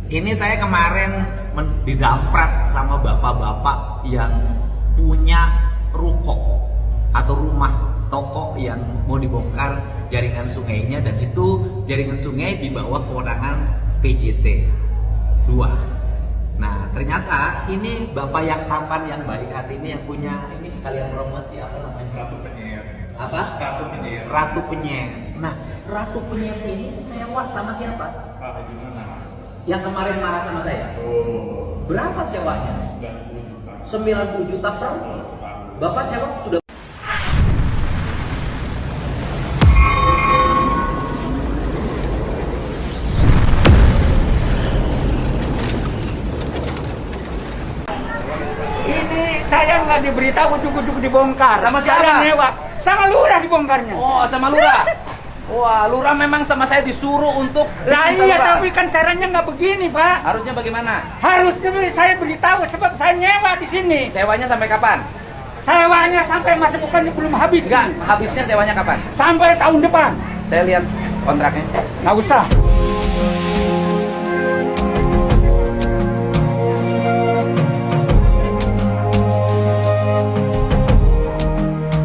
Ini saya kemarin didamprat sama bapak-bapak yang punya ruko atau rumah toko yang mau dibongkar jaringan sungainya, dan itu jaringan sungai di bawah kewenangan PJT 2. Nah, ternyata ini bapak yang tampan, yang baik hati ini yang punya ini sekalian promosi apa namanya? Ratu Penyihir. Apa? Ratu Penyihir. Ratu Penyihir. Nah, Ratu Penyihir ini sewa sama siapa? Pak Haji Mana? Yang kemarin marah sama saya. Oh, Berapa sewanya? 90 juta. 90 juta per tahun. Bapak sewa sudah. Ini saya nggak diberitahu ujuk-ujuk dibongkar. Sama siapa? Saya nyewa. Sama lurah dibongkarnya. Oh, sama lurah. Wah, lurah memang sama saya disuruh untuk Lah bikin iya, saluran. tapi kan caranya nggak begini, Pak. Harusnya bagaimana? Harusnya saya beritahu sebab saya nyewa di sini. Sewanya sampai kapan? Sewanya sampai masa bukannya belum habis. Enggak, habisnya sewanya kapan? Sampai tahun depan. Saya lihat kontraknya. Nggak usah.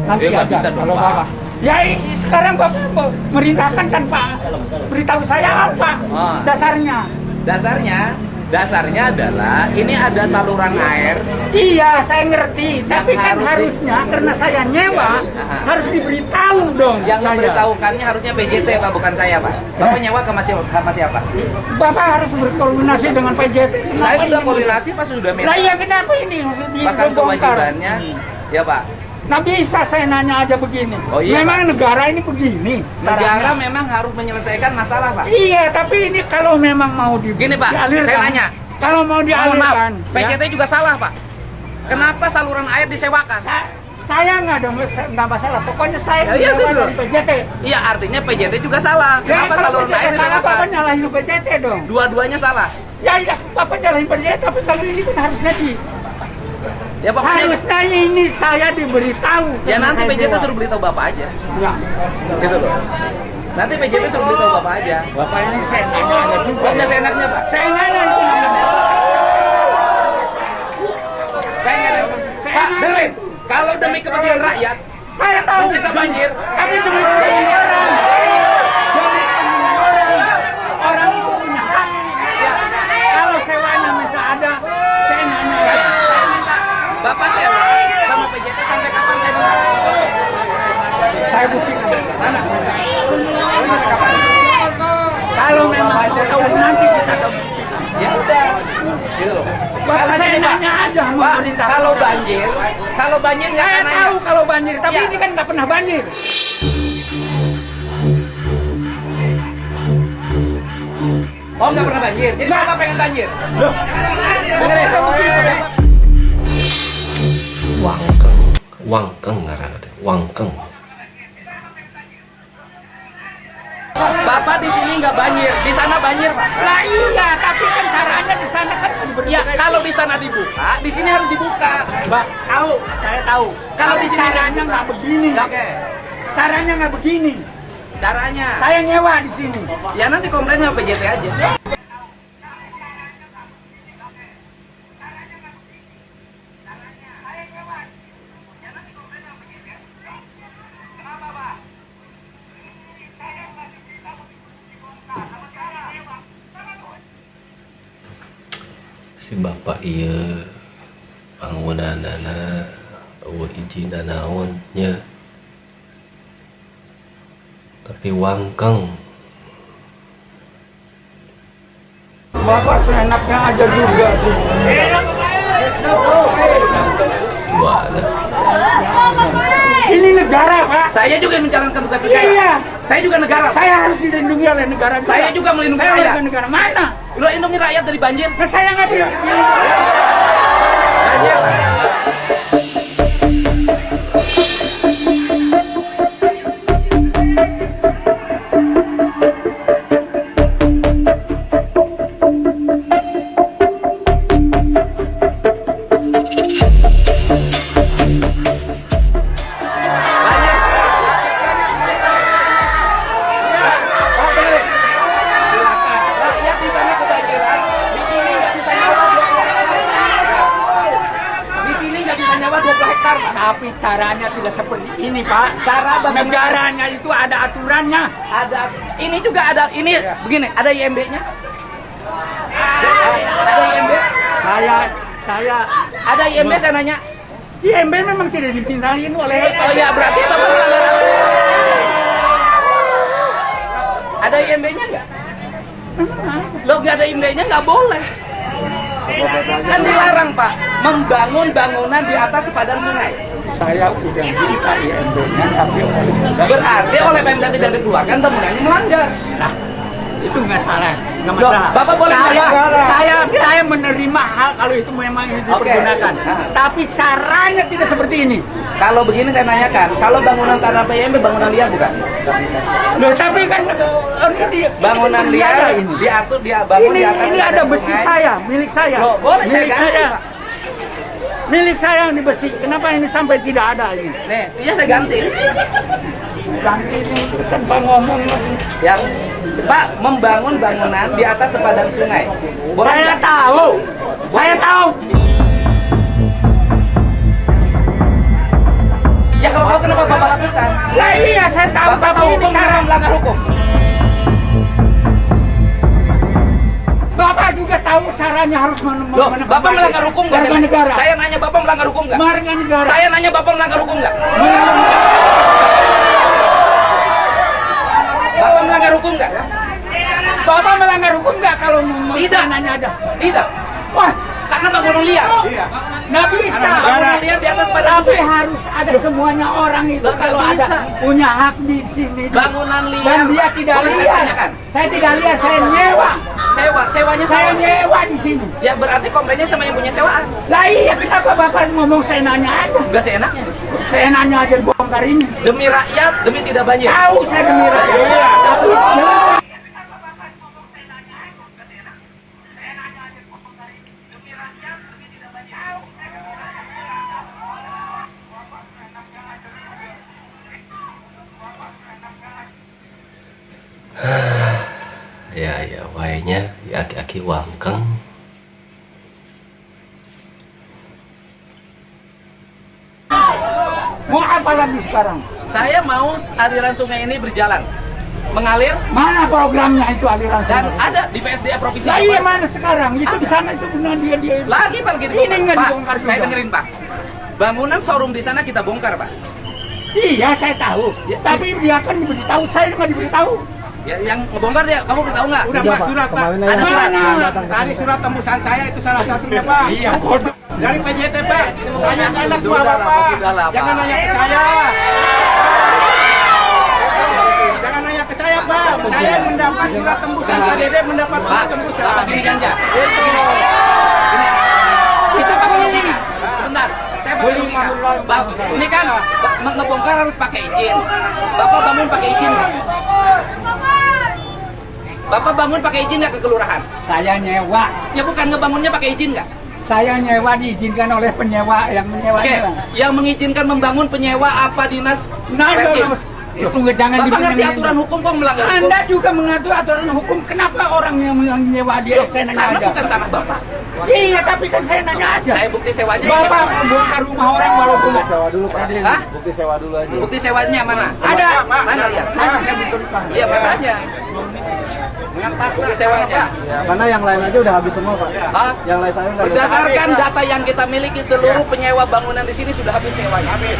Nanti nggak aja, bisa dong, kalau Pak. Bapak. Ya sekarang Bapak merintahkan kan Pak. Beritahu saya apa Ah. dasarnya. Dasarnya adalah ini ada saluran air. Iya, saya ngerti. Tapi kan harus harusnya karena saya nyewa harus diberitahu dong. Yang saya. memberitahukannya harusnya PJT Pak, bukan saya Pak. Bapak nyewa ke sama siapa? Bapak harus berkoordinasi dengan PJT. Kenapa Saya sudah ini? koordinasi Pak, sudah minta. Lah iya, kenapa ini harus Bahkan dibongkar? kewajibannya, ya Pak. Nah bisa saya nanya aja begini. Oh, iya, Memang negara ini begini. Negara caranya. memang harus menyelesaikan masalah Pak. Iya, tapi ini kalau memang mau Gini Pak, dialirkan, saya nanya. kalau mau Mohon dialirkan, maaf, PJT juga salah Pak. Kenapa saluran air disewakan? saya nggak ada nggak masalah. Pokoknya saya Ya, iya, nyewa itu dulu. dari PJT. Iya, artinya PJT juga salah. Ya, Kenapa kalau saluran PJT air salah, Bapak disewakan? nyalahin PJT dong. Dua-duanya salah. Ya, ya, Bapak nyalahin PJT, tapi kalau ini kan harusnya Ya pokoknya. harusnya ini saya diberitahu. Ya karena nanti saya PJT sewa. suruh beritahu Bapak aja. Ya. Gitu loh. Nanti PJT suruh beritahu Bapak aja. Bapak ini saya nanya ada juga. Pokoknya seenaknya Pak. Saya nanya itu namanya. Saya nyari. Pak, dengerin. Kalau demi kepentingan rakyat, Saya tahu mencegah banjir. tapi demi kepentingan orang. Demi kepentingan orang. Orang itu punya hak. Ya. Kalau sewanya bisa ada, saya nanya. Saya minta Bapak sewa sama PJT sampai kapan saya minta? Saya buktikan. Mana? Sampai kapan? Kalau memang tahu nanti kita tahu. Ya udah. Gitu loh. Bapak saya gini, Pak. nanya aja sama Pak, pemerintah. kalau banjir nggak Saya akan nanya. tahu kalau banjir, tapi Ya. ini kan nggak pernah banjir. Oh nggak pernah banjir. Jadi Bapak pengen banjir. Dengerin. Wangkeng, wangkeng ngaranna teh, wangkeng. Bapak di sini nggak banjir, di sana banjir Pak. Lah iya, tapi kan caranya di sana kan Ya kalau di sana dibuka, di sini harus dibuka. Mbak, tahu, saya tahu. Kalau di sini caranya nggak begini. Oke. Caranya nggak begini. Caranya. Saya nyewa di sini. Ya nanti komplainnya PJT aja. Si bapak ieu bangunanana eueuh ijina naon nya. Tapi wangkeng. Bapak seenaknya aja juga sih. Gimana? Ini negara, Pak. Saya juga menjalankan tugas negara. Iya. Saya juga negara. Saya harus dilindungi oleh negara. Saya juga melindungi Saya rakyat. warga negara. Mana? Lo lindungi rakyat dari banjir. Nah, saya nggak dilindungi. Banjir. Banjir. Rakyat di sana kebanjiran, di Tapi caranya tidak seperti ini, Pak. Cara bagaimana? Negaranya itu ada aturannya. Ada, ini juga ada, ini begini, ada IMB-nya. Ada IMB? Saya Ada IMB saya nanya. IMB memang tidak dipindahin oleh. Oh ya, berarti Bapak melanggar aturan. Ada IMB-nya nggak? Lo nggak ada IMB-nya nggak boleh. Kan dilarang, Pak, membangun bangunan di atas sepadan sungai. Saya udah minta IMB-nya, tapi Berarti oleh Pemda tidak dikeluarkan, bangunannya melanggar. nah, itu nggak salah, nggak Loh, masalah. Bapak boleh saya menerima hal kalau itu memang itu Oke. dipergunakan. Tapi caranya tidak seperti ini. Kalau begini saya nanyakan, kalau bangunan tanah PMB bangunan liar bukan? Loh, tapi kan Bangunan ini ada liar ini. diatur dia bangun Ini di atas ada sepadan besi sungai. saya, milik saya. Loh, boleh saya milik ganti, saya. Pak. Milik saya ini besi. Kenapa ini sampai tidak ada ini? Nih, iya saya ganti. Ganti ini tanpa ngomong. Yang Pak membangun bangunan di atas sepadan sungai. Boleh Saya nggak? tahu. Saya tahu. Ya kalau tahu kenapa Bapak lakukan? Lah iya, saya tahu. Bapak tahu Tapi ini hukum cara cara melanggar hukum. Bapak juga tahu caranya harus Loh, Bapak melanggar hukum nggak? Warga negara. Saya nanya Bapak melanggar hukum nggak? Warga negara. Saya nanya Bapak melanggar hukum nggak? Bapak melanggar hukum nggak? Bapak melanggar hukum nggak kalau mau Tidak. nanya ada? Tidak. Wah, Karena bangunan liar. nggak bisa. Bangunan liar di atas sepadan Tapi sungai. harus ada semuanya orang itu Nggak kalau bisa. ada punya hak di sini. Bangunan liar. Dan dia tidak Boleh saya liar. tanyakan? Saya tidak liar, saya nyewa. Sewanya Saya saya. nyewa di sini. Ya berarti komplainnya sama yang punya sewaan. Lah iya, kenapa Bapak ngomong saya nanya aja? Enggak seenaknya. Saya nanya aja bongkar ini. Demi rakyat, demi tidak banjir. Tahu saya demi rakyat. Tapi Ya wainya ya aki-aki wangkang. mau apa lagi sekarang? Saya mau aliran sungai ini berjalan, mengalir Mana programnya itu aliran dan sungai? ada di PSDA provinsi. Lah iya Bogor. mana sekarang? Itu di sana itu benar dia Lagi Pak, lagi Ini dibongkar. nggak Pak, dibongkar juga. saya dengerin Pak. Bangunan showroom di sana kita bongkar Pak. Iya saya tahu. Ya, Tapi dia kan diberitahu, saya nggak diberitahu. Ya, yang ngebongkar dia, kamu beritahu nggak? Udah Pak, surat Pak. Ada surat. Tadi surat tembusan saya itu salah satunya Pak. Iya bodoh. Dari PJT Pak. Tanya ke anak buah Sudahlah, Bapak. sudahlah, Pak. Jangan nanya ke saya. Jangan nanya ke saya Pak. Saya mendapat surat tembusan. Pak Dede mendapat Pak, surat tembusan. Bapak gini ganja. Gini. Kita pakai ini. Sebentar. Saya pakai logika. Bapak, ini kan ngebongkar harus pakai izin. Bapak bangun pakai izin nggak? Bapak bangun pakai izin nggak ke kelurahan? Saya nyewa. Ya bukan ngebangunnya pakai izin nggak? Saya nyewa diizinkan oleh penyewa yang Oke, menyewanya. yang mengizinkan membangun penyewa apa dinas? Nah, Perkim? itu jangan Bapak ngerti dibilang aturan hukum kok melanggar hukum? Anda juga mengatur aturan hukum. Kenapa orang yang nyewa dia? Saya nanya Karena aja. bukan tanah Bapak. Iya, tapi kan saya nanya aja. Saya bukti sewanya. Bapak membongkar rumah orang walaupun Sewa dulu Pak. Hah? Bukti sewa dulu aja. Bukti sewanya mana? ada. Mana ya? Mana saya butuhkan. Iya makanya. Bukti sewanya. Ya, karena yang lain aja udah habis semua Pak. Hah? Yang lain saya nggak ada. Berdasarkan data yang kita miliki, seluruh penyewa bangunan di sini sudah habis sewanya. Habis.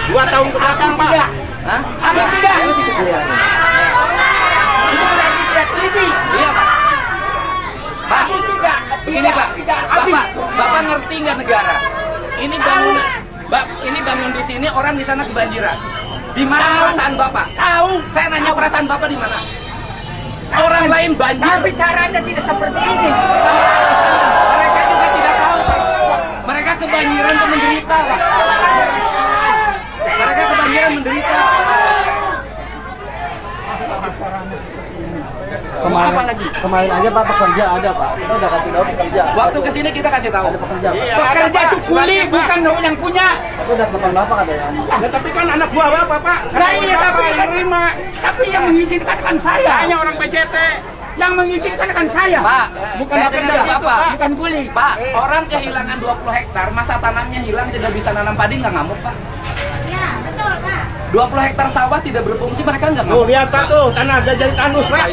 2 tahun ke belakang Pak. Tidak. Hah? Apa tidak? Itu berarti tidak teliti. Iya Pak. Pak, Tapi tidak. begini Pak. Tidak habis. Bapak ngerti nggak negara? Ini bangun di sini, orang di sana kebanjiran. Di mana Tahu. perasaan Bapak? Tahu. Saya nanya perasaan Bapak di mana? Orang lain banjir. Tapi caranya tidak seperti ini. Mereka juga tidak tahu, Pak. Mereka kebanjiran dan menderita, Pak. Mereka kebanjiran menderita. Kemarin aja Pak pekerja ada Pak. Kita udah kasih tahu pekerja. Waktu kesini kita kasih tahu. Ada pekerja Pak. Pekerja itu kuli, bukan yang punya. Tapi udah telepon Bapak katanya. Ya, tapi kan anak buah Bapak Pak. Nah iya, tapi yang terima. Tapi yang mengizinkan kan saya. Hanya orang PJT. Yang mengizinkan kan saya. Pak, bukan saya pekerja dengar itu, Bapak. Pak. Bukan kuli. Pak, orang kehilangan 20 hektar, masa tanahnya hilang tidak bisa nanam padi nggak ngamuk Pak? Ya, betul, Pak. 20 hektar sawah tidak berfungsi, mereka nggak Tuh ngamuk. lihat Pak tuh, tanah udah jadi tandus Pak.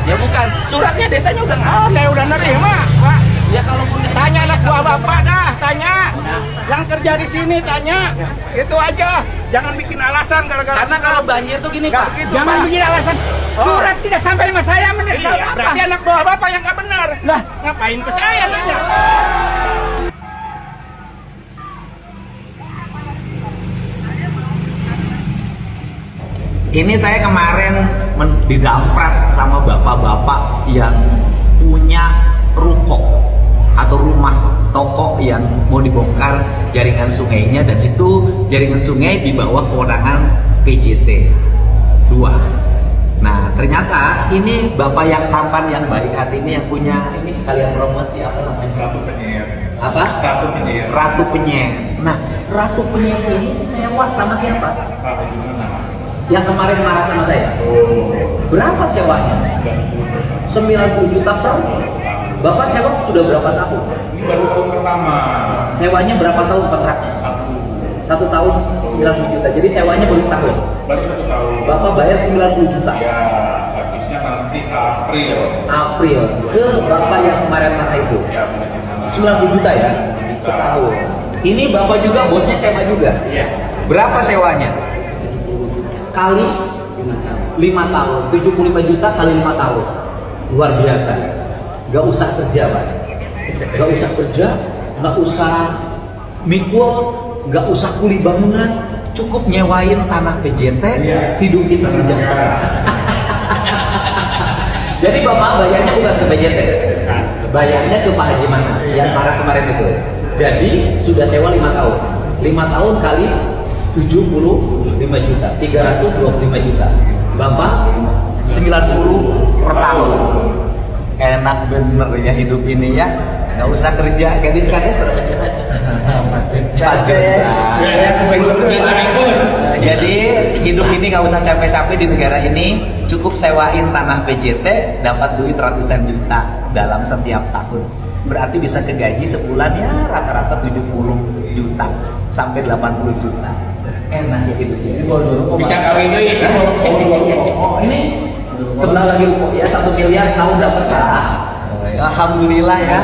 Ya bukan, suratnya desanya udah Oh, ngasih. saya udah nerima Pak. Ya kalaupun Tanya anak buah bapak dah, tanya. Yang kerja di sini tanya. Itu aja. Jangan bikin alasan gara-gara. karena kalau banjir tuh gini Pak. gitu, Jangan Pak. bikin alasan. Surat tidak sampai sama saya Iya, apa? berarti anak buah bapak yang nggak benar. Lah, Ngapain ke saya nanya? Ini saya kemarin didamprat sama bapak-bapak yang punya ruko atau rumah toko yang mau dibongkar jaringan sungainya, dan itu jaringan sungai di bawah kewenangan PJT 2. Nah, ternyata ini bapak yang tampan, yang baik hati ini yang punya ini sekalian promosi apa namanya? Ratu penyihir. Apa? Ratu penyihir. Ratu Penyihir. Nah, Ratu Penyihir ini sewa sama siapa? Pak Haji mana? Yang kemarin marah sama saya. Oh, Berapa sewanya? 90 juta per. Bapak sewa sudah berapa tahun? Ini baru tahun pertama. Sewanya berapa tahun kontraknya? Satu. 1 tahun 90 juta. Jadi sewanya baru setahun. Baru 1 tahun. Bapak bayar 90 juta. Ya, habisnya nanti April. April ke bapak yang kemarin marah itu. Ya, Pak Haji mana? 90 juta ya? Setahun. Ini bapak juga bosnya sewa juga. Iya. Berapa sewanya? Kali 5 tahun. 75 juta kali 5 tahun. Luar biasa. Gak usah kerja, Pak. Gak usah kerja, gak usah mikul, gak usah kuli bangunan, cukup nyewain tanah PJT, hidup kita sejahtera. Jadi bapak bayarnya bukan ke PJT, bayarnya ke Pak Haji Mana yang marah kemarin itu. Jadi sudah sewa 5 tahun, 5 tahun kali 75 juta, 325 juta. Bapak 90 per tahun. Enak bener ya hidup ini ya, nggak usah kerja. Gadis-gadis berapa juta? 4 juta. Jadi hidup ini nggak usah capek-capek di negara ini, cukup sewain tanah PJT, dapat duit ratusan juta dalam setiap tahun. Berarti bisa kegaji sebulan ya rata-rata 70 juta sampai 80 juta. Enak ya hidup ini. Bisa kawin lagi. Oh, ini sebelah lagi ya 1 miliar setahun dapat ya. Alhamdulillah ya.